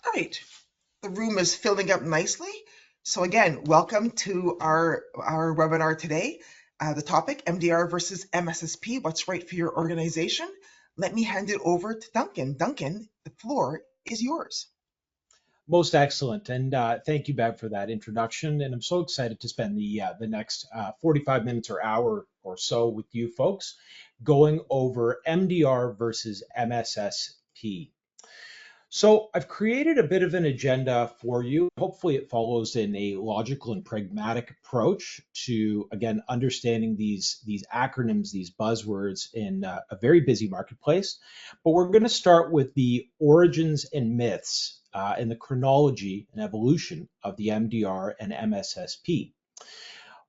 Right. The room is filling up nicely. So again, welcome to our webinar today. The topic, MDR versus MSSP, what's right for your organization? Let me hand it over to Duncan. Duncan, the floor is yours. Most excellent, and thank you, Bev, for that introduction. And I'm so excited to spend the next 45 minutes or hour or so with you folks, going over MDR versus MSSP. So I've created a bit of an agenda for you. Hopefully, it follows in a logical and pragmatic approach to, again, understanding these acronyms, these buzzwords in a very busy marketplace. But we're going to start with the origins and myths and the chronology and evolution of the MDR and MSSP.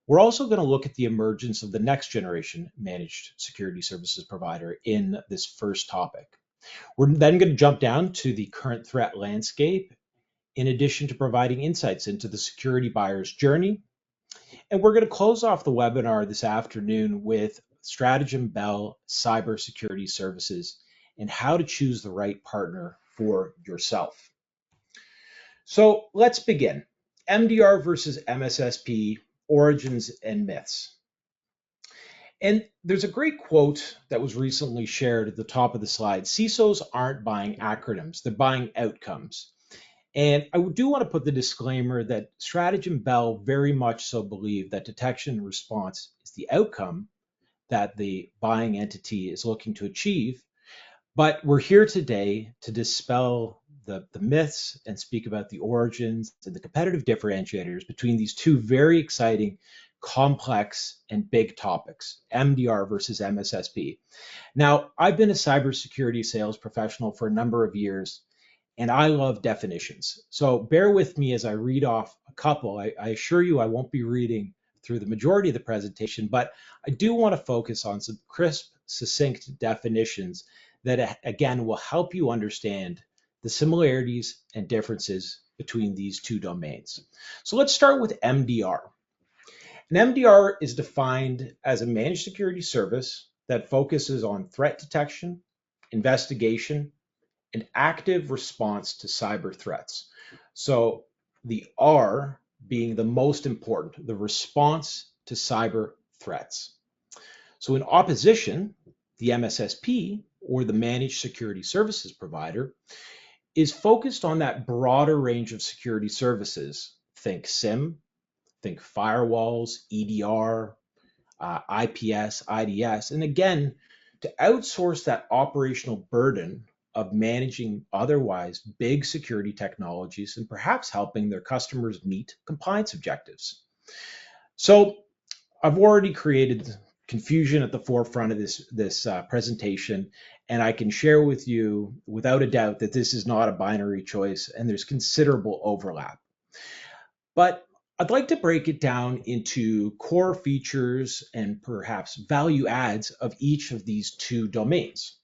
We're also going to look at the emergence of the next generation managed security services provider in this first topic. We're then going to jump down to the current threat landscape, in addition to providing insights into the security buyer's journey. And we're going to close off the webinar this afternoon with Stratagem Bell Cybersecurity Services and how to choose the right partner for yourself. So let's begin. MDR versus MSSP, origins and myths. And there's a great quote that was recently shared at the top of the slide. CISOs aren't buying acronyms, they're buying outcomes. And I do want to put the disclaimer that Stratagem Bell very much so believe that detection and response is the outcome that the buying entity is looking to achieve. But we're here today to dispel the myths and speak about the origins and the competitive differentiators between these two very exciting, complex, and big topics, MDR versus MSSP. Now, I've been a cybersecurity sales professional for a number of years, and I love definitions. So bear with me as I read off a couple. I assure you I won't be reading through the majority of the presentation, but I do want to focus on some crisp, succinct definitions that, again, will help you understand the similarities and differences between these two domains. So let's start with MDR. An MDR is defined as a managed security service that focuses on threat detection, investigation, and active response to cyber threats. So the R being the most important, the response to cyber threats. So in opposition, the MSSP, or the managed security services provider, is focused on that broader range of security services. Think SIM, think firewalls, EDR, IPS, IDS, and again, to outsource that operational burden of managing otherwise big security technologies and perhaps helping their customers meet compliance objectives. So I've already created confusion at the forefront of this presentation, and I can share with you without a doubt that this is not a binary choice and there's considerable overlap. But I'd like to break it down into core features and perhaps value adds of each of these two domains.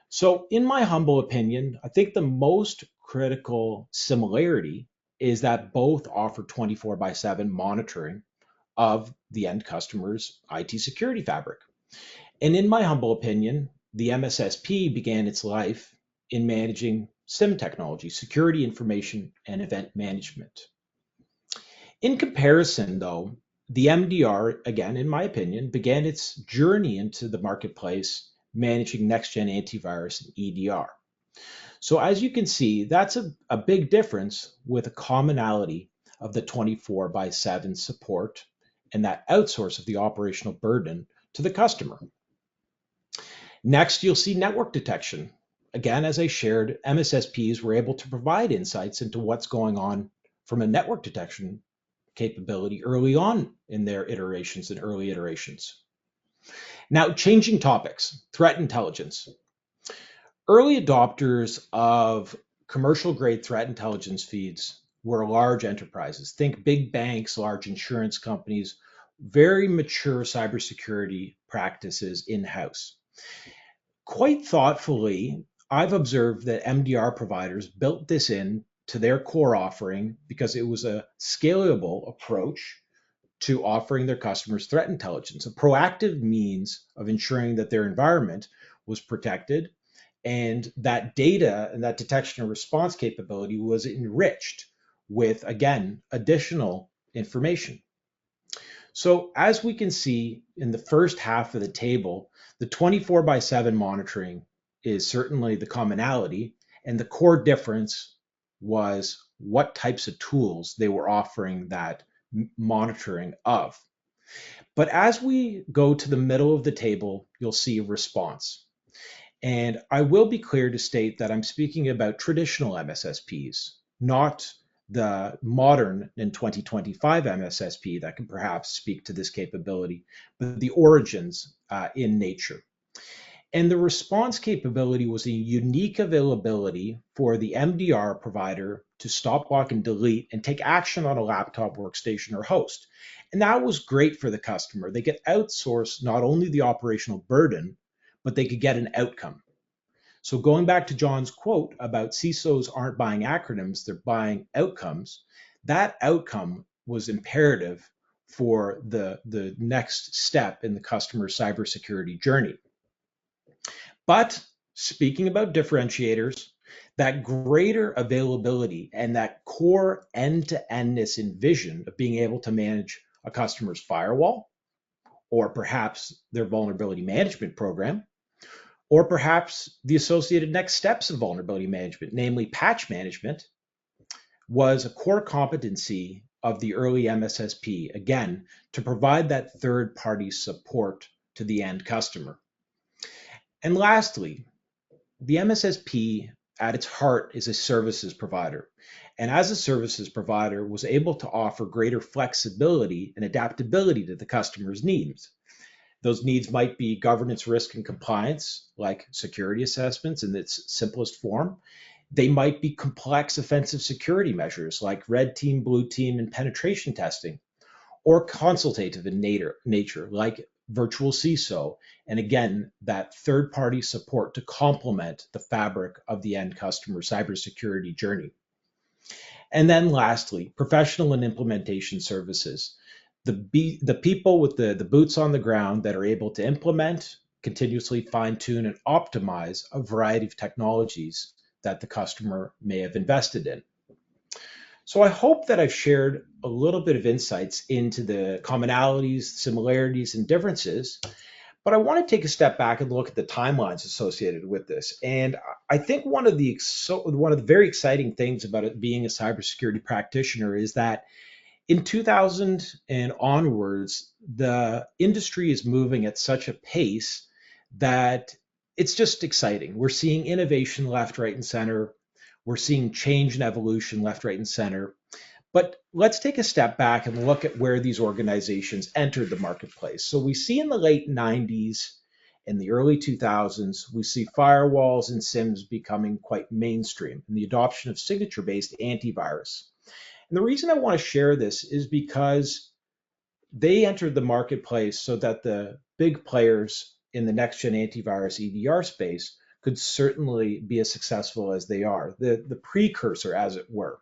So in my humble opinion, I think the most critical similarity is that both offer 24/7 monitoring of the end customer's IT security fabric. And in my humble opinion, the MSSP began its life in managing SIM technology, security information and event management. In comparison, though, the MDR, again, in my opinion, began its journey into the marketplace managing next-gen antivirus and EDR. So as you can see, that's a big difference with a commonality of the 24/7 support and that outsource of the operational burden to the customer. Next, you'll see network detection. Again, as I shared, MSSPs were able to provide insights into what's going on from a network detection capability early on in their iterations and early iterations. Now, changing topics, threat intelligence. Early adopters of commercial grade threat intelligence feeds were large enterprises. Think big banks, large insurance companies, very mature cybersecurity practices in-house. Quite thoughtfully, I've observed that MDR providers built this in to their core offering because it was a scalable approach to offering their customers threat intelligence, a proactive means of ensuring that their environment was protected And that data and that detection and response capability was enriched with, again, additional information. So as we can see in the first half of the table, the 24/7 monitoring is certainly the commonality, and the core difference was what types of tools they were offering that monitoring of. But as we go to the middle of the table, you'll see a response. And I will be clear to state that I'm speaking about traditional MSSPs, not the modern in 2025 MSSP that can perhaps speak to this capability, but the origins in nature. And the response capability was a unique availability for the MDR provider to stop, block, and delete and take action on a laptop, workstation, or host. And that was great for the customer. They could outsource not only the operational burden, but they could get an outcome. So going back to John's quote about CISOs aren't buying acronyms, they're buying outcomes, that outcome was imperative for the next step in the customer cybersecurity journey. But speaking about differentiators, that greater availability and that core end-to-endness and vision of being able to manage a customer's firewall, or perhaps their vulnerability management program, or perhaps the associated next steps of vulnerability management, namely patch management, was a core competency of the early MSSP, again, to provide that third-party support to the end customer. And lastly, the MSSP at its heart is a services provider. And as a services provider, was able to offer greater flexibility and adaptability to the customer's needs. Those needs might be governance, risk, and compliance, like security assessments in its simplest form. They might be complex offensive security measures like red team, blue team, and penetration testing, or consultative in nature, like virtual CISO, and again, that third-party support to complement the fabric of the end customer cybersecurity journey. And then lastly, professional and implementation services. The people with the boots on the ground that are able to implement, continuously fine-tune, and optimize a variety of technologies that the customer may have invested in. So I hope that I've shared a little bit of insights into the commonalities, similarities, and differences, but I want to take a step back and look at the timelines associated with this. And I think one of the very exciting things about it being a cybersecurity practitioner is that in 2000 and onwards, the industry is moving at such a pace that it's just exciting. We're seeing innovation left, right, and center. We're seeing change and evolution left, right, and center. But let's take a step back and look at where these organizations entered the marketplace. So we see in the late 90s and the early 2000s, we see firewalls and SIEMs becoming quite mainstream and the adoption of signature-based antivirus. And the reason I want to share this is because they entered the marketplace so that the big players in the next-gen antivirus EDR space could certainly be as successful as they are, the precursor, as it were.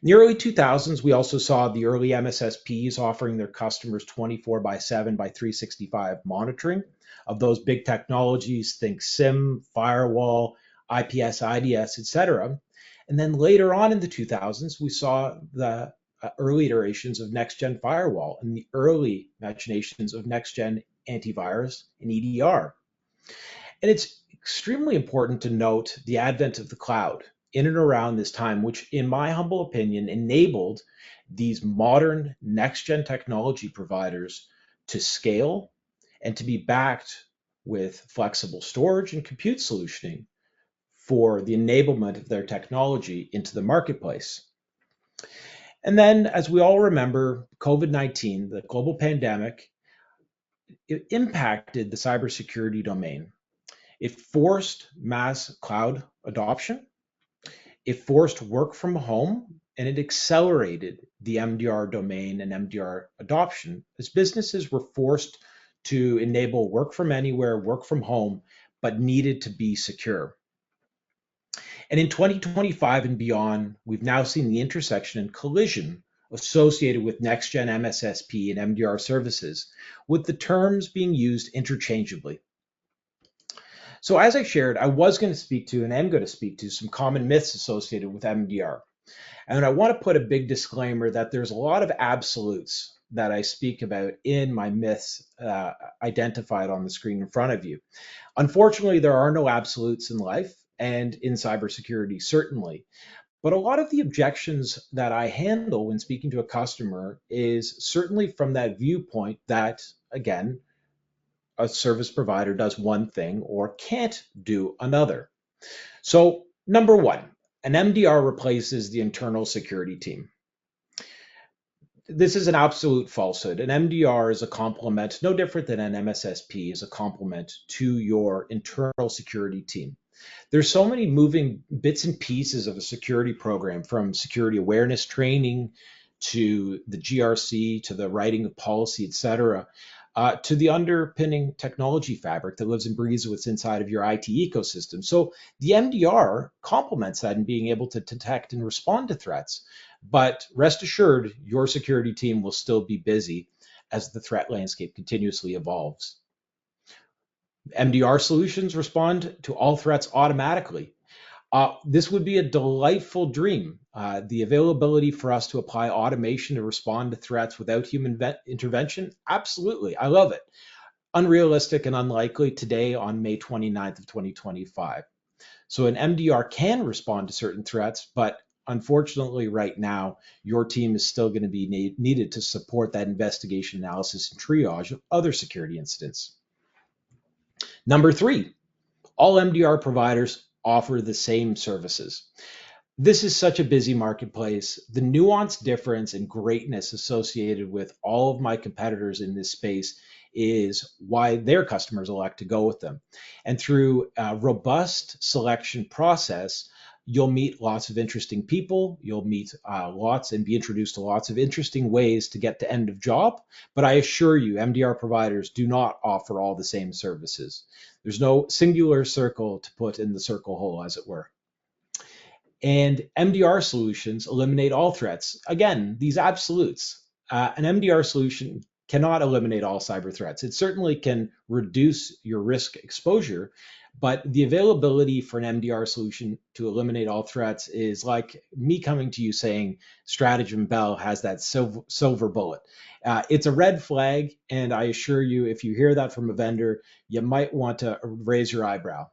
In the early 2000s, we also saw the early MSSPs offering their customers 24/7 by 365 monitoring of those big technologies, think SIEM, firewall, IPS, IDS, etc. And then later on in the 2000s, we saw the early iterations of next-gen firewall and the early machinations of next-gen antivirus and EDR. And it's extremely important to note the advent of the cloud in and around this time, which in my humble opinion enabled these modern next-gen technology providers to scale and to be backed with flexible storage and compute solutioning for the enablement of their technology into the marketplace. And then, as we all remember, COVID-19, the global pandemic, it impacted the cybersecurity domain. It forced mass cloud adoption, it forced work from home, and it accelerated the MDR domain and MDR adoption as businesses were forced to enable work from anywhere, work from home, but needed to be secure. And in 2025 and beyond, we've now seen the intersection and collision associated with next-gen MSSP and MDR services, with the terms being used interchangeably. So as I shared, I was going to speak to and am going to speak to some common myths associated with MDR. And I want to put a big disclaimer that there's a lot of absolutes that I speak about in my myths identified on the screen in front of you. Unfortunately, there are no absolutes in life and in cybersecurity, certainly. But a lot of the objections that I handle when speaking to a customer is certainly from that viewpoint that, again, a service provider does one thing or can't do another. So, number one, an MDR replaces the internal security team. This is an absolute falsehood. An MDR is a complement, no different than an MSSP is a complement to your internal security team. There's so many moving bits and pieces of a security program, from security awareness training to the GRC to the writing of policy, et cetera, to the underpinning technology fabric that lives and breathes what's inside of your IT ecosystem. So the MDR complements that in being able to detect and respond to threats. But rest assured, your security team will still be busy as the threat landscape continuously evolves. MDR solutions respond to all threats automatically. This would be a delightful dream. The availability for us to apply automation to respond to threats without human intervention, absolutely, I love it. Unrealistic and unlikely today on May 29th of 2025. So an MDR can respond to certain threats, but unfortunately right now, your team is still going to be needed to support that investigation, analysis, and triage of other security incidents. Number three, all MDR providers offer the same services. This is such a busy marketplace. The nuanced difference and greatness associated with all of my competitors in this space is why their customers elect to go with them. And through a robust selection process, you'll meet lots of interesting people. You'll meet lots and be introduced to lots of interesting ways to get to end of job. But I assure you, MDR providers do not offer all the same services. There's no singular circle to put in the circle hole, as it were. And MDR solutions eliminate all threats. Again, these absolutes. An MDR solution cannot eliminate all cyber threats. It certainly can reduce your risk exposure, but the availability for an MDR solution to eliminate all threats is like me coming to you saying Stratagem Bell has that silver bullet. It's a red flag, and I assure you, if you hear that from a vendor, you might want to raise your eyebrow.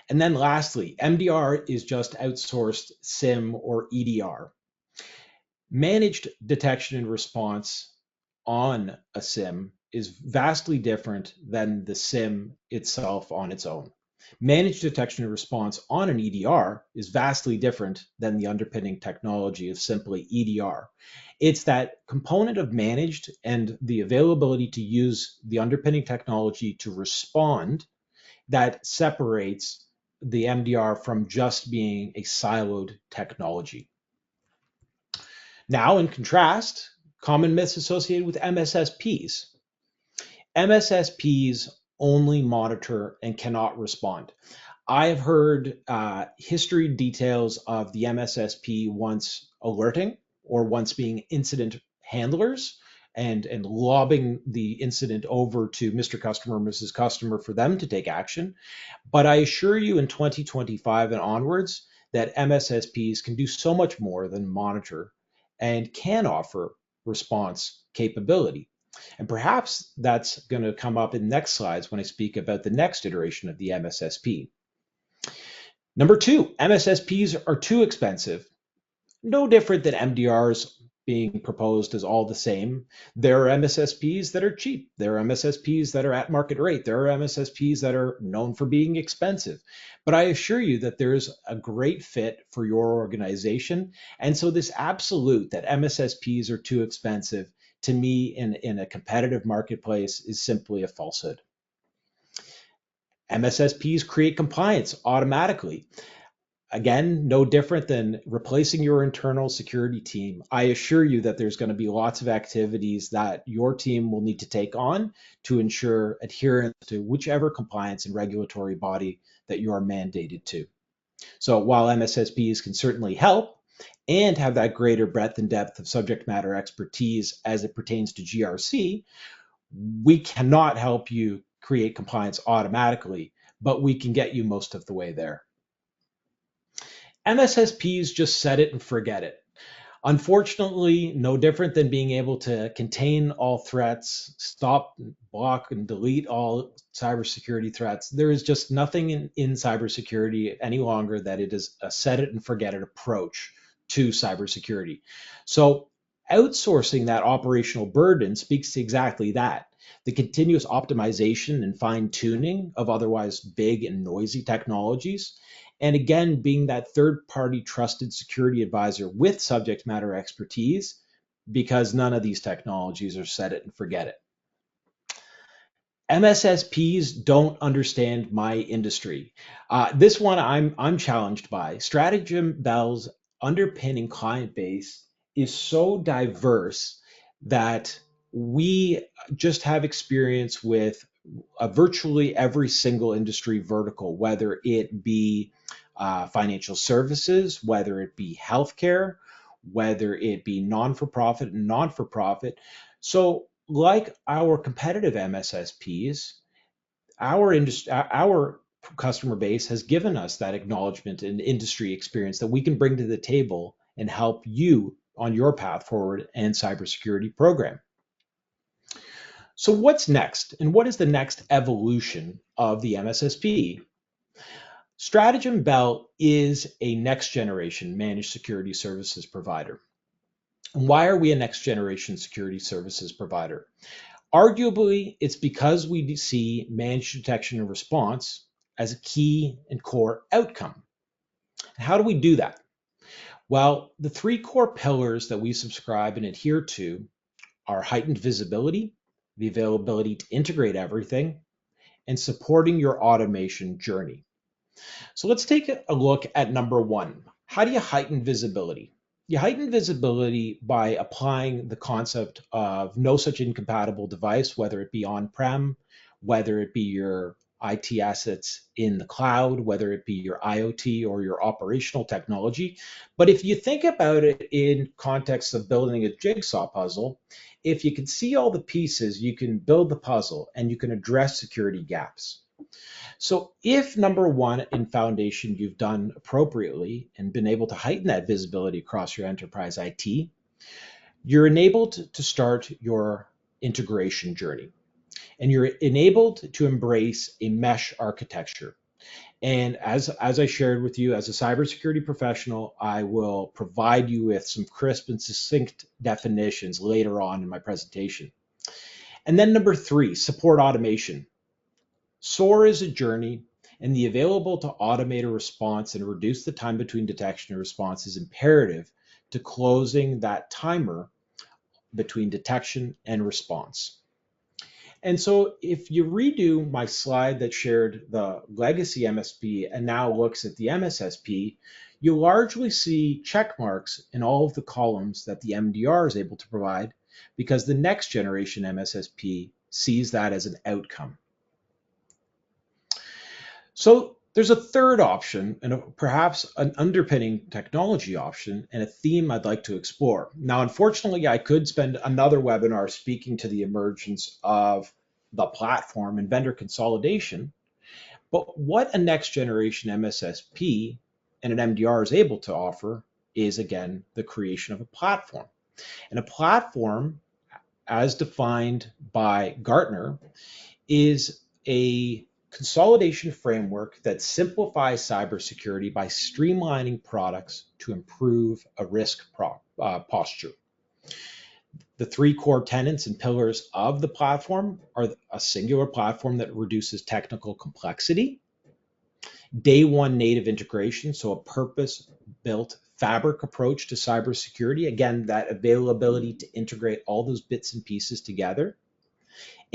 And then lastly, MDR is just outsourced SIM or EDR. Managed detection and response on a SIM is vastly different than the SIM itself on its own. Managed detection and response on an EDR is vastly different than the underpinning technology of simply EDR. It's that component of managed and the availability to use the underpinning technology to respond that separates the MDR from just being a siloed technology. Now, in contrast, common myths associated with MSSPs. MSSPs only monitor and cannot respond. I have heard history details of the MSSP once alerting or once being incident handlers and lobbing the incident over to Mr. Customer, Mrs. Customer for them to take action. But I assure you in 2025 and onwards that MSSPs can do so much more than monitor and can offer response capability. And perhaps that's going to come up in the next slides when I speak about the next iteration of the MSSP. Number two, MSSPs are too expensive. No different than MDRs being proposed as all the same. There are MSSPs that are cheap. There are MSSPs that are at market rate. There are MSSPs that are known for being expensive. But I assure you that there's a great fit for your organization. And so this absolute that MSSPs are too expensive, to me, in a competitive marketplace is simply a falsehood. MSSPs create compliance automatically. Again, no different than replacing your internal security team. I assure you that there's going to be lots of activities that your team will need to take on to ensure adherence to whichever compliance and regulatory body that you are mandated to. So while MSSPs can certainly help and have that greater breadth and depth of subject matter expertise as it pertains to GRC, we cannot help you create compliance automatically, but we can get you most of the way there. MSSPs just set it and forget it. Unfortunately, no different than being able to contain all threats, stop, block, and delete all cybersecurity threats. There is just nothing in cybersecurity any longer that it is a set it and forget it approach to cybersecurity. So, outsourcing that operational burden speaks to exactly that. The continuous optimization and fine tuning of otherwise big and noisy technologies, and again, being that third party trusted security advisor with subject matter expertise, because none of these technologies are set it and forget it. MSSPs don't understand my industry. This one I'm challenged by. Stratagem Bell's underpinning client base is so diverse that we just have experience with virtually every single industry vertical, whether it be financial services, whether it be healthcare, whether it be non-for-profit and non-for-profit. So, like our competitive MSSPs, our customer base has given us that acknowledgement and industry experience that we can bring to the table and help you on your path forward and cybersecurity program. So what's next, and what is the next evolution of the MSSP? Stratagem Bell is a next generation managed security services provider. And why are we a next generation security services provider? Arguably, it's because we see managed detection and response as a key and core outcome. How do we do that? Well, the three core pillars that we subscribe and adhere to are heightened visibility, the availability to integrate everything, and supporting your automation journey. So let's take a look at number one. How do you heighten visibility? You heighten visibility by applying the concept of no such incompatible device, whether it be on-prem, whether it be your IT assets in the cloud, whether it be your IoT or your operational technology. But if you think about it in context of building a jigsaw puzzle, if you can see all the pieces, you can build the puzzle and you can address security gaps. So if number one in foundation you've done appropriately and been able to heighten that visibility across your enterprise IT, you're enabled to start your integration journey. And you're enabled to embrace a mesh architecture. And as I shared with you, as a cybersecurity professional, I will provide you with some crisp and succinct definitions later on in my presentation. And then number three, support automation. SOAR is a journey, and the available to automate a response and reduce the time between detection and response is imperative to closing that timer between detection and response. And so if you redo my slide that shared the legacy MSP and now looks at the MSSP, you largely see check marks in all of the columns that the MDR is able to provide, because the next generation MSSP sees that as an outcome. So there's a third option, and perhaps an underpinning technology option, and a theme I'd like to explore. Now, unfortunately, I could spend another webinar speaking to the emergence of the platform and vendor consolidation, but what a next generation MSSP and an MDR is able to offer is, again, the creation of a platform. And a platform, as defined by Gartner, is a consolidation framework that simplifies cybersecurity by streamlining products to improve a risk posture. The three core tenets and pillars of the platform are a singular platform that reduces technical complexity, day one native integration, so a purpose-built fabric approach to cybersecurity, again, that availability to integrate all those bits and pieces together,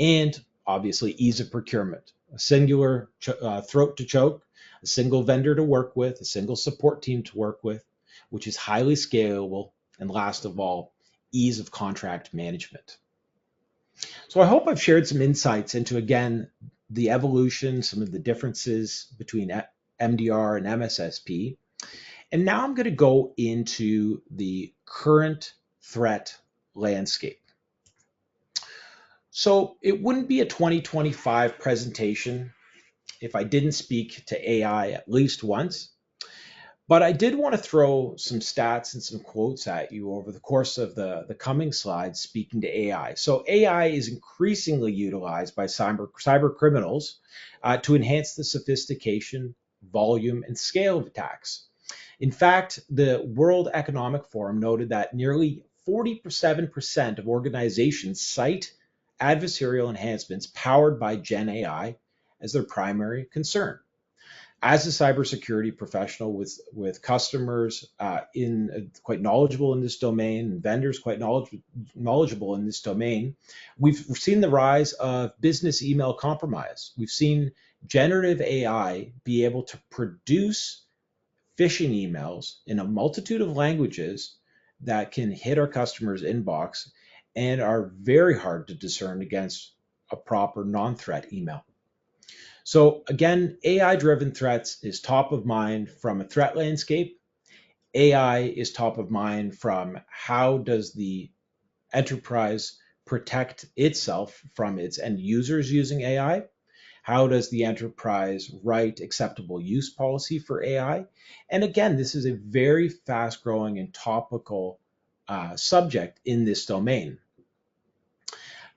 and obviously ease of procurement, a singular throat to choke, a single vendor to work with, a single support team to work with, which is highly scalable, and last of all, ease of contract management. So I hope I've shared some insights into, again, the evolution, some of the differences between MDR and MSSP. And now I'm going to go into the current threat landscape. So it wouldn't be a 2025 presentation if I didn't speak to AI at least once. But I did want to throw some stats and some quotes at you over the course of the coming slides speaking to AI. So AI is increasingly utilized by cyber criminals to enhance the sophistication, volume, and scale of attacks. In fact, the World Economic Forum noted that nearly 47% of organizations cite adversarial enhancements powered by Gen AI as their primary concern. As a cybersecurity professional with customers quite knowledgeable in this domain and vendors quite knowledgeable in this domain, we've seen the rise of business email compromise. We've seen generative AI be able to produce phishing emails in a multitude of languages that can hit our customers' inbox and are very hard to discern against a proper non-threat email. So again, AI-driven threats is top of mind from a threat landscape. AI is top of mind from how does the enterprise protect itself from its end users using AI? How does the enterprise write acceptable use policy for AI? And again, this is a very fast growing and topical subject in this domain.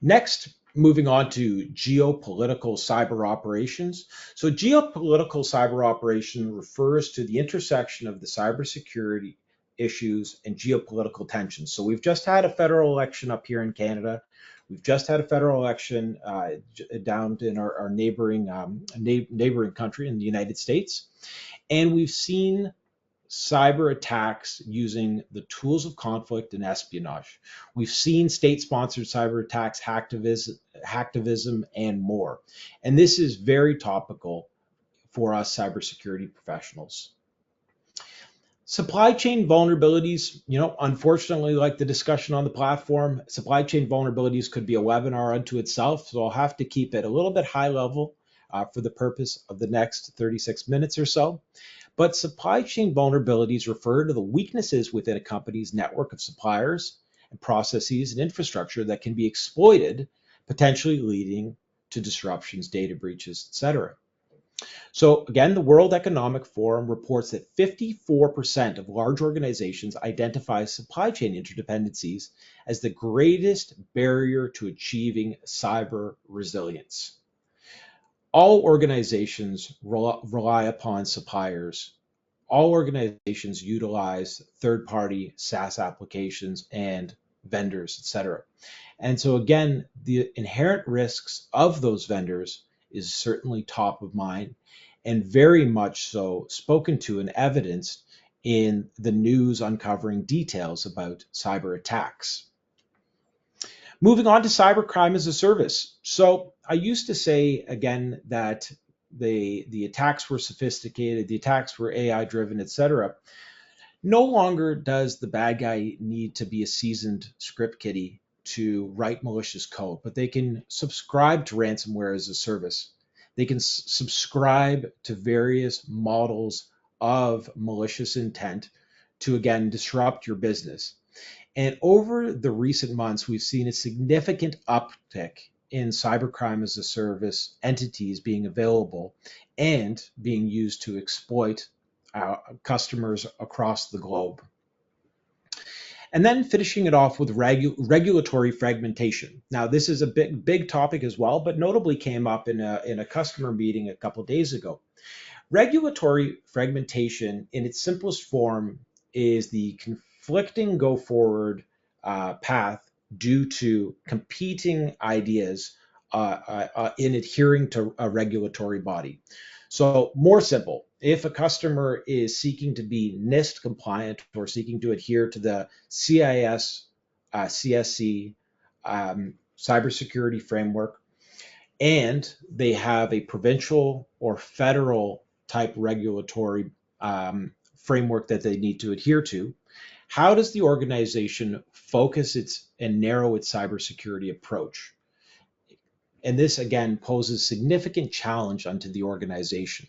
Next, moving on to geopolitical cyber operations. So geopolitical cyber operation refers to the intersection of the cybersecurity issues and geopolitical tensions. So we've just had a federal election up here in Canada. We've just had a federal election down in our neighboring country in the United States. And we've seen cyber attacks using the tools of conflict and espionage. We've seen state-sponsored cyber attacks, hacktivism, and more. And this is very topical for us cybersecurity professionals. Supply chain vulnerabilities, unfortunately, like the discussion on the platform, supply chain vulnerabilities could be a webinar unto itself. So I'll have to keep it a little bit high level for the purpose of the next 36 minutes or so. But supply chain vulnerabilities refer to the weaknesses within a company's network of suppliers and processes and infrastructure that can be exploited, potentially leading to disruptions, data breaches, etc. So again, the World Economic Forum reports that 54% of large organizations identify supply chain interdependencies as the greatest barrier to achieving cyber resilience. All organizations rely upon suppliers. All organizations utilize third-party SaaS applications and vendors, etc. And so again, the inherent risks of those vendors is certainly top of mind and very much so spoken to and evidenced in the news uncovering details about cyber attacks. Moving on to cybercrime as a service. So I used to say again that the attacks were sophisticated, the attacks were AI driven, etc. No longer does the bad guy need to be a seasoned script kiddie to write malicious code, but they can subscribe to ransomware as a service. They can subscribe to various models of malicious intent to, again, disrupt your business. And over the recent months, we've seen a significant uptick in cybercrime as a service entities being available and being used to exploit customers across the globe. And then finishing it off with regulatory fragmentation. Now, this is a big topic as well, but notably came up in a customer meeting a couple of days ago. Regulatory fragmentation in its simplest form is the conflicting go forward path due to competing ideas in adhering to a regulatory body. So more simple, if a customer is seeking to be NIST compliant or seeking to adhere to the CIS, CSC cybersecurity framework, and they have a provincial or federal type regulatory framework that they need to adhere to, how does the organization focus and narrow its cybersecurity approach? And this, again, poses significant challenge unto the organization.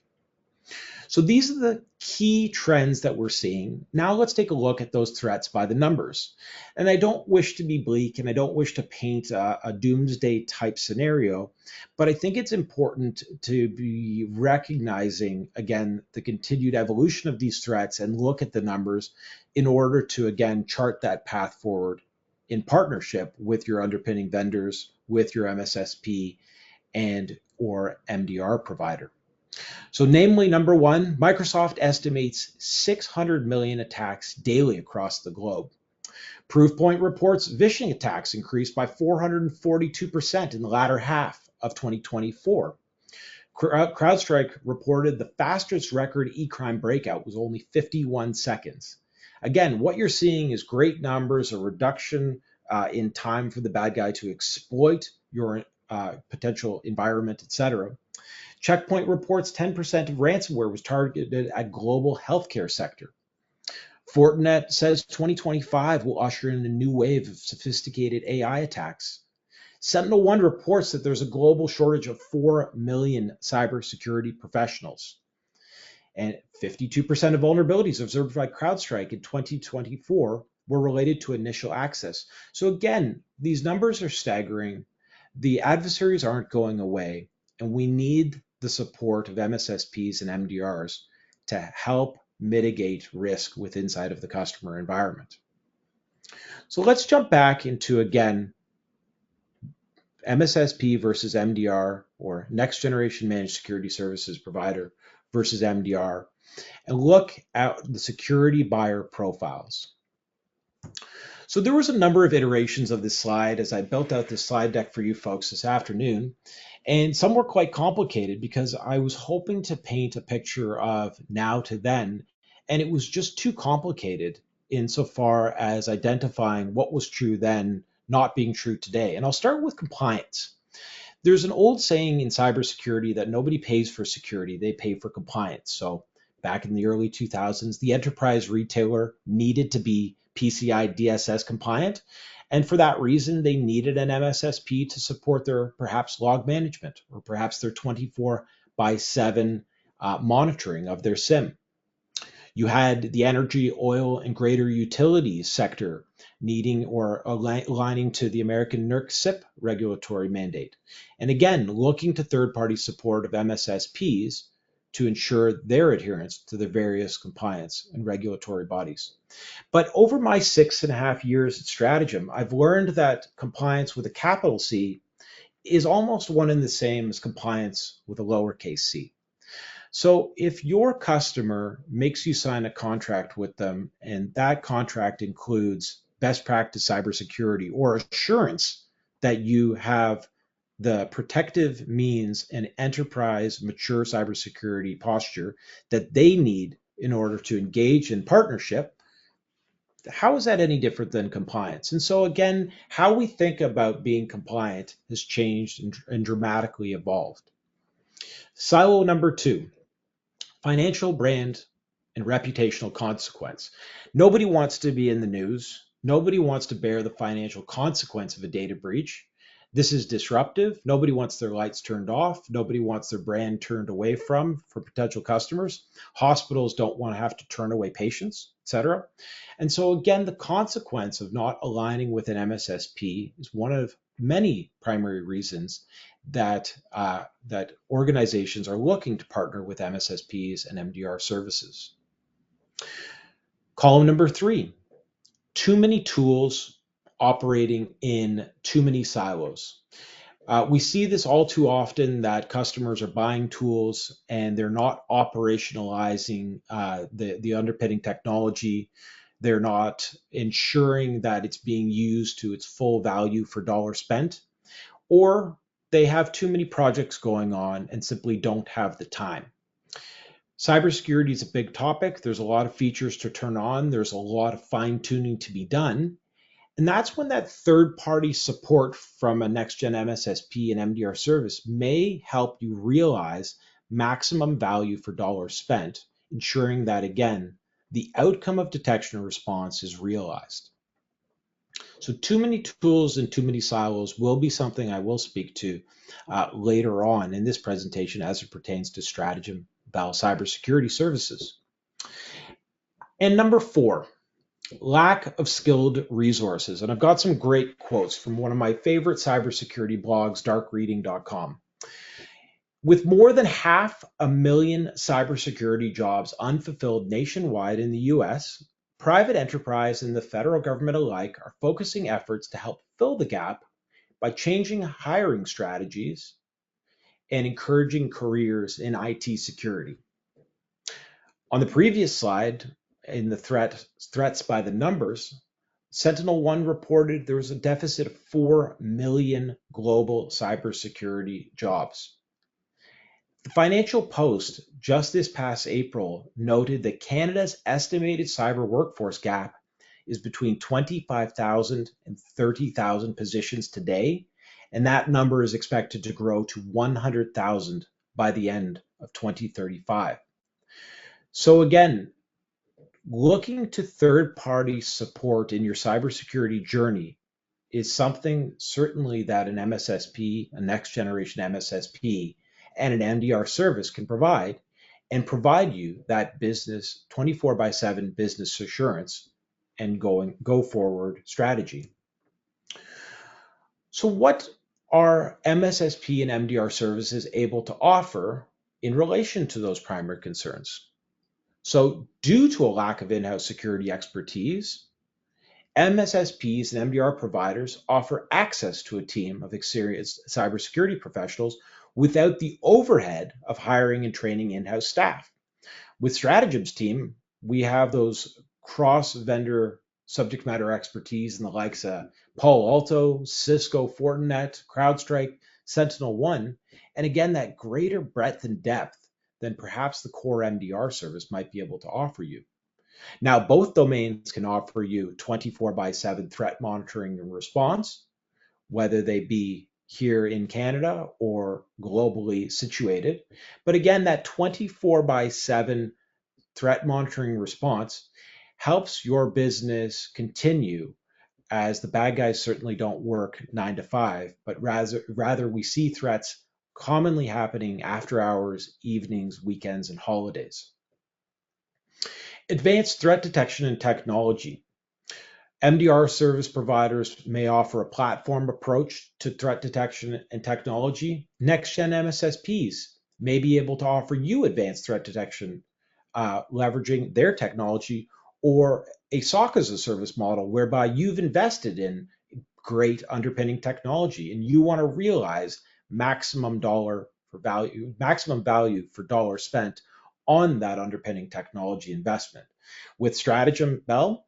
So these are the key trends that we're seeing. Now let's take a look at those threats by the numbers. And I don't wish to be bleak and I don't wish to paint a doomsday type scenario, but I think it's important to be recognizing, again, the continued evolution of these threats and look at the numbers in order to, again, chart that path forward in partnership with your underpinning vendors, with your MSSP and or MDR provider. So namely, number one, Microsoft estimates 600 million attacks daily across the globe. Proofpoint reports phishing attacks increased by 442% in the latter half of 2024. CrowdStrike reported the fastest record e-crime breakout was only 51 seconds. Again, what you're seeing is great numbers, a reduction in time for the bad guy to exploit your potential environment, etc. Checkpoint reports 10% of ransomware was targeted at global healthcare sector. Fortinet says 2025 will usher in a new wave of sophisticated AI attacks. SentinelOne reports that there's a global shortage of 4 million cybersecurity professionals. And 52% of vulnerabilities observed by CrowdStrike in 2024 were related to initial access. So again, these numbers are staggering. The adversaries aren't going away, and we need the support of MSSPs and MDRs to help mitigate risk with inside of the customer environment. So let's jump back into, again, MSSP versus MDR, or next generation managed security services provider versus MDR, and look at the security buyer profiles. So there was a number of iterations of this slide as I built out this slide deck for you folks this afternoon, and some were quite complicated because I was hoping to paint a picture of now to then, and it was just too complicated insofar as identifying what was true then not being true today. And I'll start with compliance. There's an old saying in cybersecurity that nobody pays for security, they pay for compliance. So back in the early 2000s, the enterprise retailer needed to be PCI DSS compliant. And for that reason, they needed an MSSP to support their perhaps log management or perhaps their 24/7 monitoring of their SIM. You had the energy, oil, and greater utilities sector needing or aligning to the American NERC-CIP regulatory mandate. And again, looking to third-party support of MSSPs to ensure their adherence to the various compliance and regulatory bodies. But over my 6.5 years at Stratagem, I've learned that compliance with a capital C is almost one and the same as compliance with a lowercase c. So if your customer makes you sign a contract with them, and that contract includes best practice cybersecurity or assurance that you have the protective means and enterprise mature cybersecurity posture that they need in order to engage in partnership, how is that any different than compliance? And so again, how we think about being compliant has changed and dramatically evolved. Silo number 2, financial, brand, and reputational consequence. Nobody wants to be in the news. Nobody wants to bear the financial consequence of a data breach. This is disruptive. Nobody wants their lights turned off. Nobody wants their brand turned away from for potential customers. Hospitals don't want to have to turn away patients, etc. And so again, the consequence of not aligning with an MSSP is one of many primary reasons that that organizations are looking to partner with MSSPs and MDR services. Column number 3, too many tools operating in too many silos. We see this all too often that customers are buying tools and they're not operationalizing the underpinning technology. They're not ensuring that it's being used to its full value for dollar spent, or they have too many projects going on and simply don't have the time. Cybersecurity is a big topic. There's a lot of features to turn on. There's a lot of fine tuning to be done. And that's when that third-party support from a next-gen MSSP and MDR service may help you realize maximum value for dollars spent, ensuring that, again, the outcome of detection and response is realized. So too many tools and too many silos will be something I will speak to later on in this presentation as it pertains to Stratagem Bell Cybersecurity Services. And number 4, lack of skilled resources. And I've got some great quotes from one of my favorite cybersecurity blogs, darkreading.com. With more than 500,000 cybersecurity jobs unfulfilled nationwide in the US, private enterprise and the federal government alike are focusing efforts to help fill the gap by changing hiring strategies and encouraging careers in IT security. On the previous slide, in the threats by the numbers, Sentinel-1 reported there was a deficit of 4 million global cybersecurity jobs. The Financial Post just this past April noted that Canada's estimated cyber workforce gap is between 25,000 and 30,000 positions today, and that number is expected to grow to 100,000 by the end of 2035. So again, looking to third-party support in your cybersecurity journey is something certainly that an MSSP, a next generation MSSP, and an MDR service can provide, and provide you that business 24/7 business assurance and go forward strategy. So what are MSSP and MDR services able to offer in relation to those primary concerns? So due to a lack of in-house security expertise, MSSPs and MDR providers offer access to a team of experienced cybersecurity professionals without the overhead of hiring and training in-house staff. With Strategim's team, we have those cross-vendor subject matter expertise in the likes of Palo Alto, Cisco, Fortinet, CrowdStrike, Sentinel-1, and again, that greater breadth and depth than perhaps the core MDR service might be able to offer you. Now, both domains can offer you 24/7 threat monitoring and response, whether they be here in Canada or globally situated. But again, that 24/7 threat monitoring response helps your business continue, as the bad guys certainly don't work 9 to 5, but rather we see threats commonly happening after hours, evenings, weekends, and holidays. Advanced threat detection and technology. MDR service providers may offer a platform approach to threat detection and technology. Next-gen MSSPs may be able to offer you advanced threat detection, leveraging their technology, or a SOC as a service model whereby you've invested in great underpinning technology and you want to realize maximum value for dollar spent on that underpinning technology investment. With Stratagem Bell,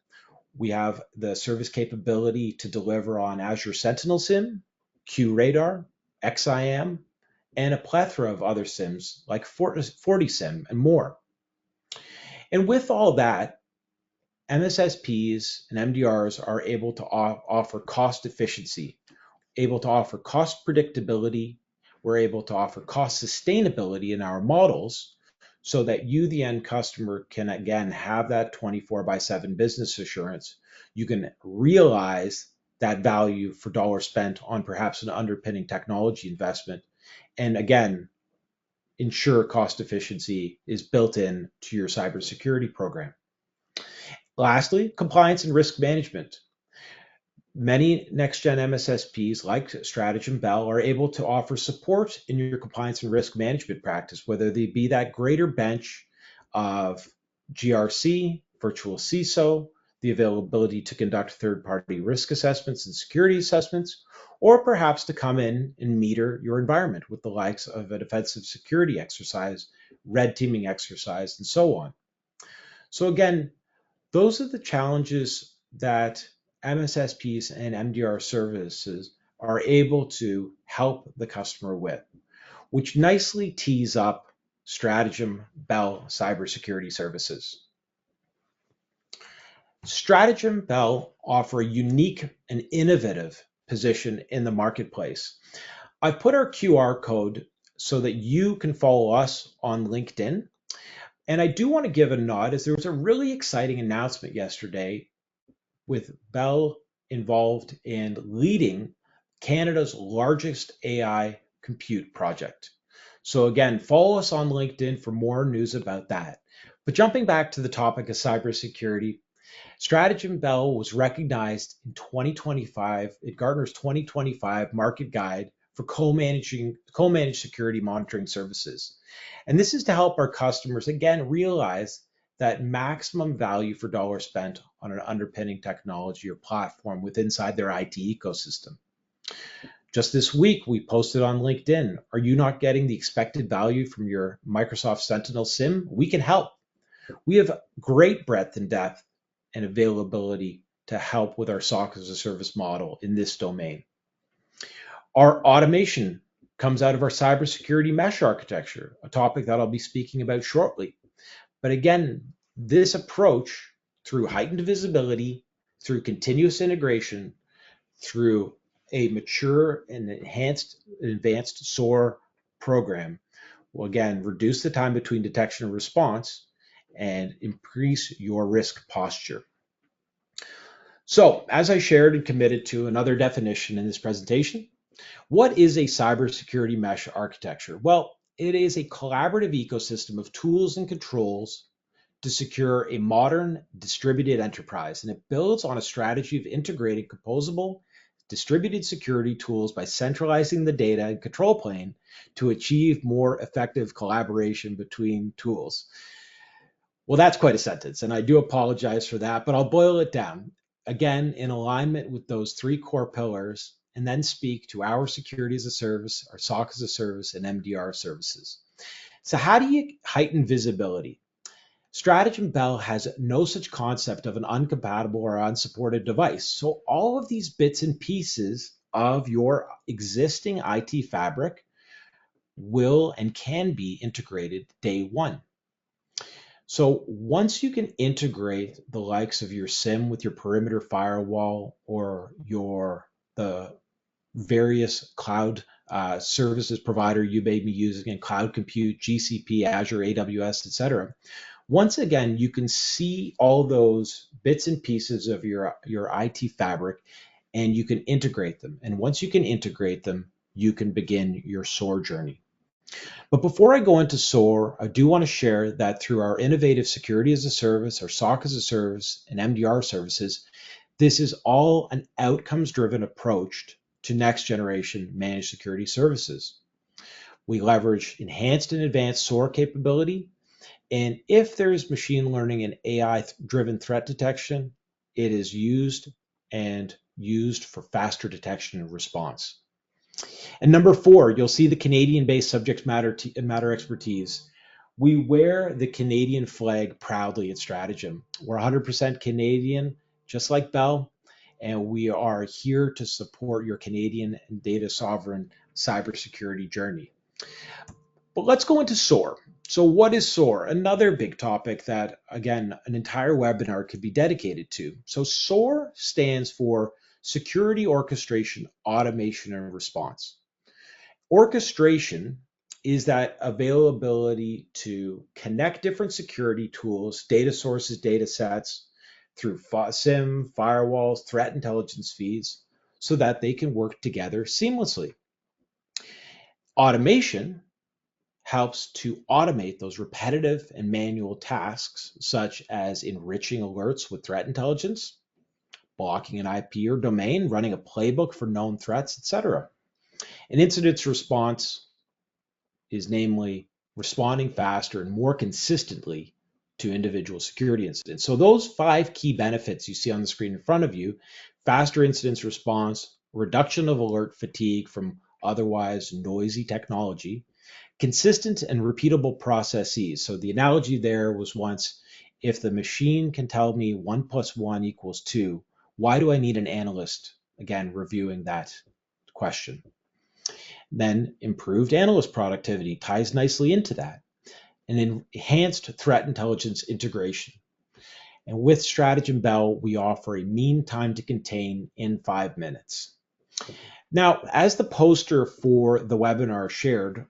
we have the service capability to deliver on Azure Sentinel SIM, QRadar, XIM, and a plethora of other SIMs like FortiSIM and more. And with all that, MSSPs and MDRs are able to offer cost efficiency, able to offer cost predictability. We're able to offer cost sustainability in our models so that you, the end customer, can again have that 24/7 business assurance. You can realize that value for dollar spent on perhaps an underpinning technology investment. And again, ensure cost efficiency is built in to your cybersecurity program. Lastly, compliance and risk management. Many next-gen MSSPs like Stratagem Bell are able to offer support in your compliance and risk management practice, whether they be that greater bench of GRC, virtual CISO, the availability to conduct third-party risk assessments and security assessments, or perhaps to come in and meter your environment with the likes of a defensive security exercise, red teaming exercise, and so on. So again, those are the challenges that MSSPs and MDR services are able to help the customer with, which nicely tees up Stratagem Bell Cybersecurity Services. Stratagem Bell offer a unique and innovative position in the marketplace. I've put our QR code so that you can follow us on LinkedIn. And I do want to give a nod, as there was a really exciting announcement yesterday with Bell involved in leading Canada's largest AI compute project. So again, follow us on LinkedIn for more news about that. But jumping back to the topic of cybersecurity, Strategy Bell was recognized in 2025 at Gartner's 2025 Market Guide for co-managed security monitoring services. And this is to help our customers again realize that maximum value for dollar spent on an underpinning technology or platform within inside their IT ecosystem. Just this week, we posted on LinkedIn, are you not getting the expected value from your Microsoft Sentinel SIM? We can help. We have great breadth and depth and availability to help with our SOC as a service model in this domain. Our automation comes out of our cybersecurity mesh architecture, a topic that I'll be speaking about shortly. But again, this approach through heightened visibility, through continuous integration, through a mature and advanced SOAR program will again reduce the time between detection and response and increase your risk posture. So, as I shared and committed to another definition in this presentation, what is a cybersecurity mesh architecture? Well, it is a collaborative ecosystem of tools and controls to secure a modern distributed enterprise, and it builds on a strategy of integrating composable distributed security tools by centralizing the data and control plane to achieve more effective collaboration between tools. Well, that's quite a sentence, and I do apologize for that, but I'll boil it down. Again, in alignment with those three core pillars, and then speak to our security as a service, our SOC as a service, and MDR services. So how do you heighten visibility? Strategy Bell has no such concept of an uncompatible or unsupported device. So all of these bits and pieces of your existing IT fabric will and can be integrated day one. So once you can integrate the likes of your SIM with your perimeter firewall or the various cloud services provider you may be using in cloud compute, GCP, Azure, AWS, etc. Once again, you can see all those bits and pieces of your IT fabric and you can integrate them. And once you can integrate them, you can begin your SOAR journey. But before I go into SOAR, I do want to share that through our innovative security as a service, our SOC as a service, and MDR services, this is all an outcomes-driven approach to next generation managed security services. We leverage enhanced and advanced SOAR capability. And if there is machine learning and AI-driven threat detection, it is used for faster detection and response. And number 4, you'll see the Canadian-based subject matter expertise. We wear the Canadian flag proudly at Stratagem. We're 100% Canadian, just like Bell, and we are here to support your Canadian and data sovereign cybersecurity journey. But let's go into SOAR. So what is SOAR? Another big topic that, again, an entire webinar could be dedicated to. So SOAR stands for Security Orchestration, Automation, and Response. Orchestration is that availability to connect different security tools, data sources, data sets through SIM, firewalls, threat intelligence feeds, so that they can work together seamlessly. Automation helps to automate those repetitive and manual tasks, such as enriching alerts with threat intelligence, blocking an IP or domain, running a playbook for known threats, etc. An incident response is namely responding faster and more consistently to individual security incidents. So those 5 key benefits you see on the screen in front of you: faster incident response, reduction of alert fatigue from otherwise noisy technology, consistent and repeatable processes. So the analogy there was once, if the machine can tell me 1 + 1 = 2, why do I need an analyst, again, reviewing that question? Then improved analyst productivity ties nicely into that. And enhanced threat intelligence integration. And with Stratagem Bell, we offer a mean time to contain in 5 minutes. Now, as the poster for the webinar shared,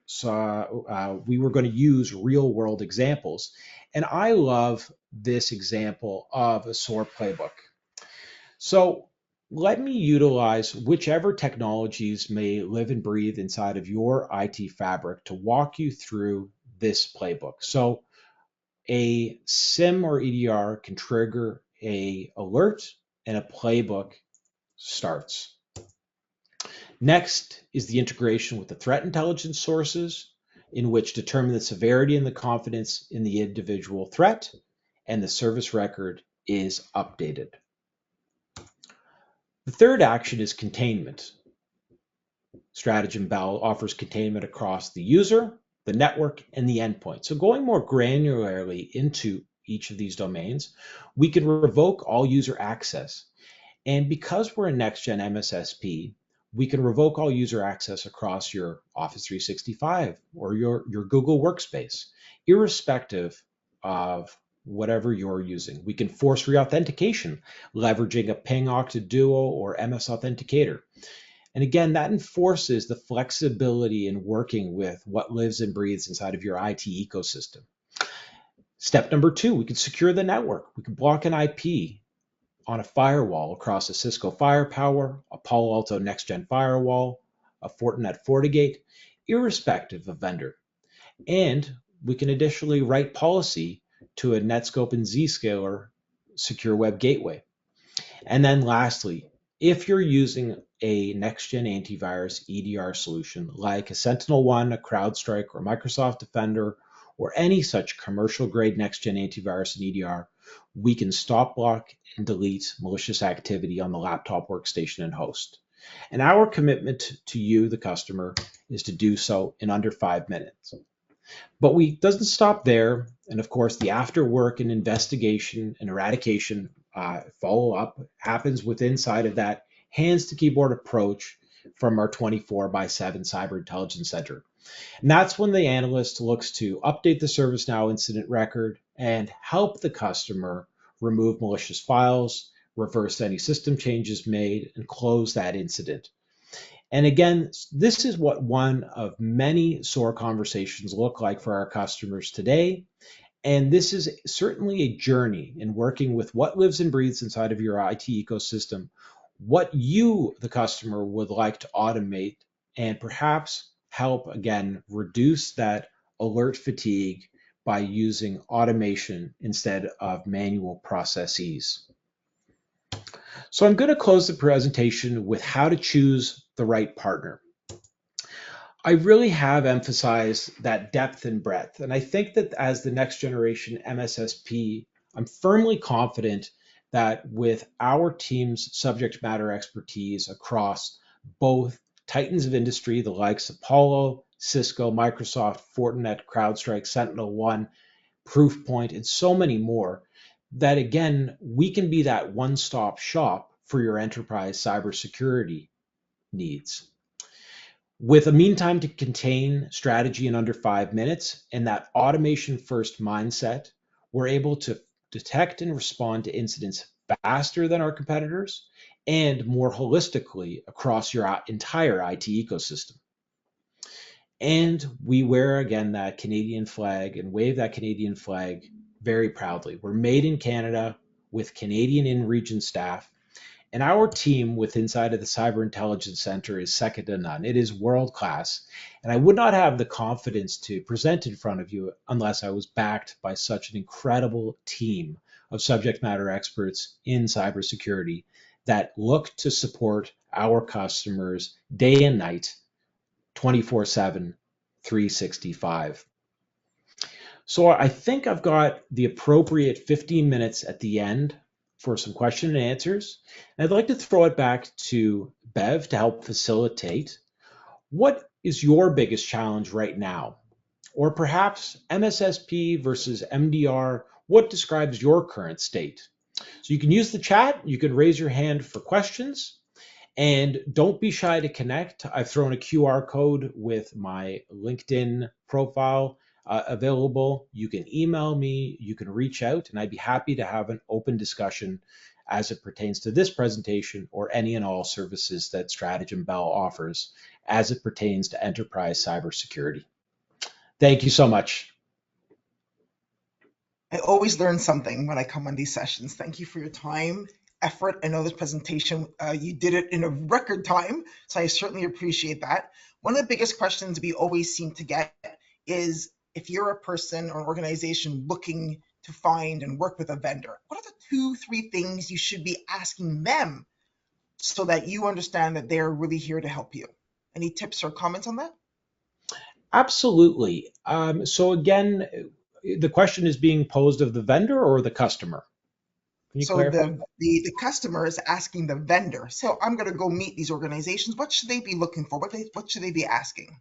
we were going to use real world examples. And I love this example of a SOAR playbook. So let me utilize whichever technologies may live and breathe inside of your IT fabric to walk you through this playbook. So a SIM or EDR can trigger a alert and a playbook starts. Next is the integration with the threat intelligence sources, in which determine the severity and the confidence in the individual threat, and the service record is updated. The third action is containment. Stratagem Bell offers containment across the user, the network, and the endpoint. So going more granularly into each of these domains, we can revoke all user access. And because we're a next-gen MSSP, we can revoke all user access across your Office 365 or your Google Workspace, irrespective of whatever you're using. We can force reauthentication, leveraging a Ping Okta Duo or MS Authenticator. And again, that enforces the flexibility in working with what lives and breathes inside of your IT ecosystem. Step number 2, we can secure the network. We can block an IP on a firewall across a Cisco Firepower, a Palo Alto Next-Gen Firewall, a Fortinet FortiGate, irrespective of vendor. And we can additionally write policy to a Netscope and Zscaler secure web gateway. And then lastly, if you're using a next-gen antivirus EDR solution like a SentinelOne, a CrowdStrike, or Microsoft Defender, or any such commercial-grade next-gen antivirus and EDR, we can stop, block, and delete malicious activity on the laptop, workstation, and host. And our commitment to you, the customer, is to do so in under 5 minutes. But we doesn't stop there. And of course, the after work and investigation and eradication follow up happens with inside of that hands to keyboard approach from our 24/7 cyber intelligence center. And that's when the analyst looks to update the ServiceNow incident record and help the customer remove malicious files, reverse any system changes made, and close that incident. And again, this is what one of many SOAR conversations look like for our customers today. And this is certainly a journey in working with what lives and breathes inside of your IT ecosystem, what you, the customer, would like to automate and perhaps help, again, reduce that alert fatigue by using automation instead of manual processes. So I'm going to close the presentation with how to choose the right partner. I really have emphasized that depth and breadth. And I think that as the next generation MSSP, I'm firmly confident that with our team's subject matter expertise across both titans of industry, the likes of Apollo, Cisco, Microsoft, Fortinet, CrowdStrike, SentinelOne, Proofpoint, and so many more, that again, we can be that one-stop shop for your enterprise cybersecurity needs. With a mean time to contain strategy in under 5 minutes and that automation first mindset, we're able to detect and respond to incidents faster than our competitors and more holistically across your entire IT ecosystem. And we wear again that Canadian flag and wave that Canadian flag very proudly. We're made in Canada with Canadian in-region staff. And our team with inside of the Cyber Intelligence Center is second to none. It is world class. And I would not have the confidence to present in front of you unless I was backed by such an incredible team of subject matter experts in cybersecurity that look to support our customers day and night, 24/7, 365. So I think I've got the appropriate 15 minutes at the end for some question and answers. And I'd like to throw it back to Bev to help facilitate. What is your biggest challenge right now? Or perhaps MSSP versus MDR, what describes your current state? So you can use the chat, you can raise your hand for questions, and don't be shy to connect. I've thrown a QR code with my LinkedIn profile available. You can email me, you can reach out, and I'd be happy to have an open discussion as it pertains to this presentation or any and all services that Stratagem Bell offers as it pertains to enterprise cybersecurity. Thank you so much. I always learn something when I come on these sessions. Thank you for your time effort. I know this presentation, you did it in a record time, so I certainly appreciate that. One of the biggest questions we always seem to get is if you're a person or an organization looking to find and work with a vendor, what are the two, three things you should be asking them so that you understand that they're really here to help you? Any tips or comments on that? Absolutely. So again, the question is being posed of the vendor or the customer. Can you So clarify? the customer is asking the vendor. So I'm going to go meet these organizations. What should they be looking for? What should they be asking?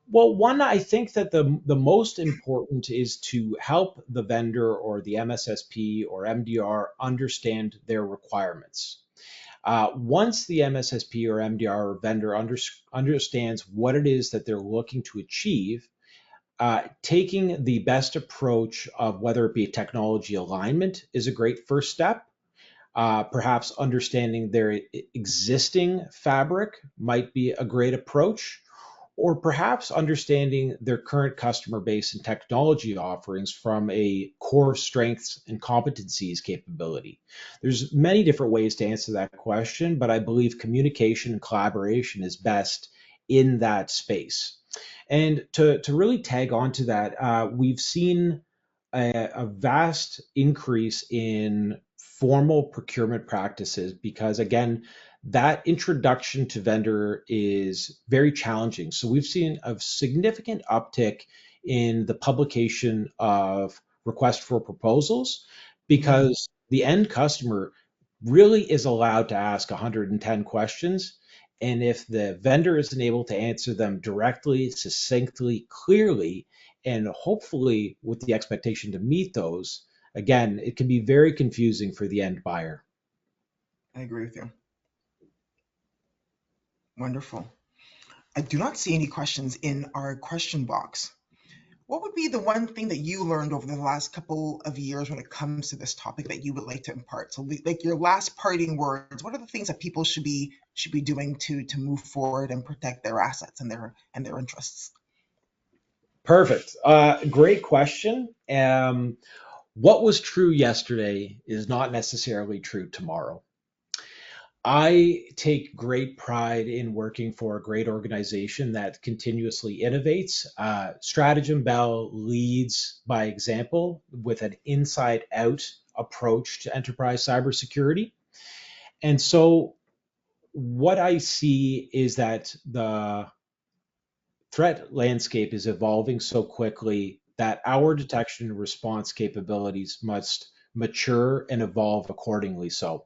Well, one, I think that the most important is to help the vendor or the MSSP or MDR understand their requirements. Once the MSSP or MDR or vendor understands what it is that they're looking to achieve, taking the best approach of whether it be technology alignment is a great first step. Perhaps understanding their existing fabric might be a great approach, or perhaps understanding their current customer base and technology offerings from a core strengths and competencies capability. There's many different ways to answer that question, but I believe communication and collaboration is best in that space. And to really tag on to that, we've seen a vast increase in formal procurement practices because, again, that introduction to vendor is very challenging. So we've seen a significant uptick in the publication of request for proposals Mhm. because the end customer really is allowed to ask 110 questions. And if the vendor isn't able to answer them directly, succinctly, clearly, and hopefully with the expectation to meet those, again, it can be very confusing for the end buyer. I agree with you. Wonderful. I do not see any questions in our question box. What would be the one thing that you learned over the last couple of years when it comes to this topic that you would like to impart? So, like your last parting words, what are the things that people should be doing to move forward and protect their assets and their interests? Perfect. Great question. What was true yesterday is not necessarily true tomorrow. I take great pride in working for a great organization that continuously innovates. Strategem Bell leads by example with an inside out approach to enterprise cybersecurity. And so, what I see is that the threat landscape is evolving so quickly that our detection and response capabilities must mature and evolve accordingly. So,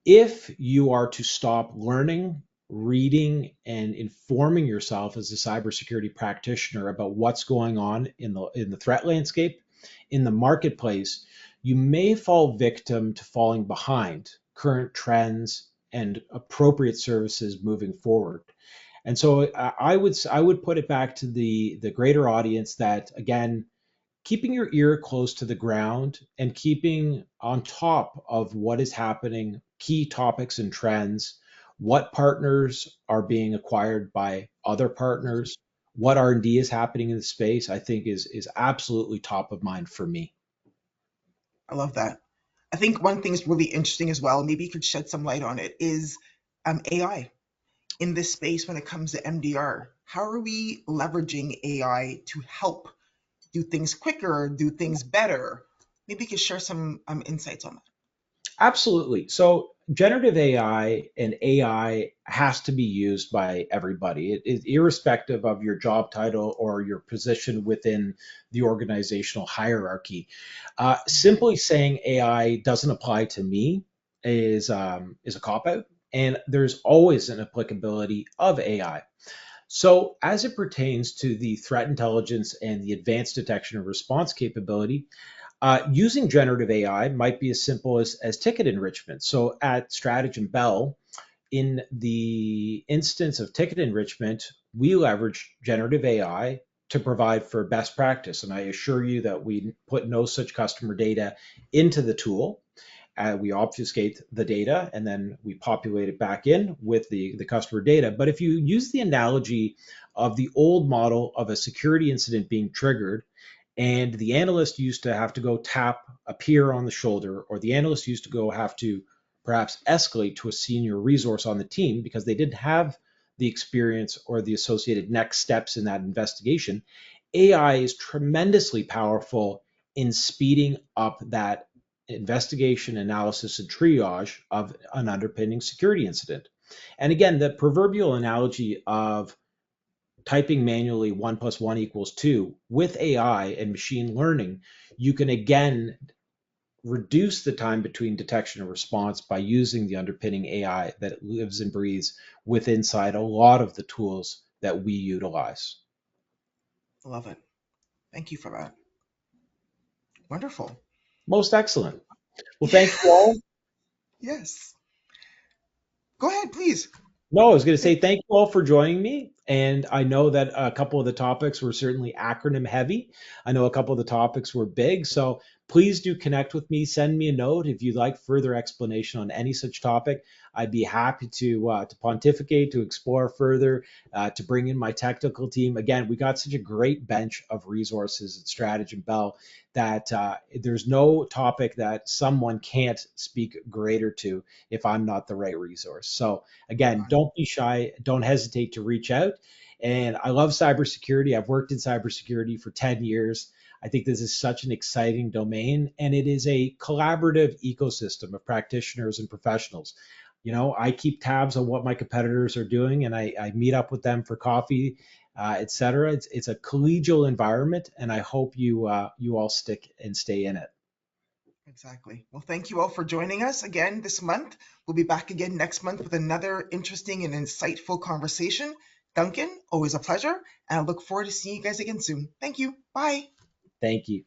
if you are to stop learning, reading, and informing yourself as a cybersecurity practitioner about what's going on in the threat landscape, in the marketplace, you may fall victim to falling behind current trends and appropriate services moving forward. And so I would put it back to the greater audience that, again, keeping your ear close to the ground and keeping on top of what is happening, key topics and trends, what partners are being acquired by other partners, what R&D is happening in the space, I think is absolutely top of mind for me. I love that. I think one thing is really interesting as well, maybe you could shed some light on it, is AI in this space when it comes to MDR. How are we leveraging AI to help do things quicker, do things better? Maybe you could share some insights on that. Absolutely. So generative AI and AI has to be used by everybody. It is irrespective of your job title or your position within the organizational hierarchy. Simply saying AI doesn't apply to me is a cop out, and there's always an applicability of AI. So, as it pertains to the threat intelligence and the advanced detection and response capability, using generative AI might be as simple as ticket enrichment. So at Strategen Bell, in the instance of ticket enrichment, we leverage generative AI to provide for best practice. And I assure you that we put no such customer data into the tool. We obfuscate the data and then we populate it back in with the customer data. But if you use the analogy of the old model of a security incident being triggered And the analyst used to have to go tap a peer on the shoulder, or the analyst used to go have to perhaps escalate to a senior resource on the team because they didn't have the experience or the associated next steps in that investigation. AI is tremendously powerful in speeding up that investigation, analysis, and triage of an underpinning security incident. And again, the proverbial analogy of typing manually 1 + 1 = 2 with AI and machine learning, you can again reduce the time between detection and response by using the underpinning AI that lives and breathes with inside a lot of the tools that we utilize. Love it. Thank you for that. Wonderful. Most excellent. Well, thank you all. Yes. Go ahead, please. No, I was going to say thank you all for joining me. And I know that a couple of the topics were certainly acronym heavy. I know a couple of the topics were big. So please do connect with me. Send me a note if you'd like further explanation on any such topic. I'd be happy to pontificate, to explore further, to bring in my technical team. Again, we got such a great bench of resources at Strategy and Bell that there's no topic that someone can't speak greater to if I'm not the right resource. So again, don't be shy. Don't hesitate to reach out. And I love cybersecurity. I've worked in cybersecurity for 10 years. I think this is such an exciting domain, and it is a collaborative ecosystem of practitioners and professionals. I keep tabs on what my competitors are doing, and I meet up with them for coffee, et cetera. It's a collegial environment, and I hope you all stick and stay in it. Exactly. Well, thank you all for joining us again this month. We'll be back again next month with another interesting and insightful conversation. Duncan, always a pleasure, and I look forward to seeing you guys again soon. Thank you. Bye. Thank you.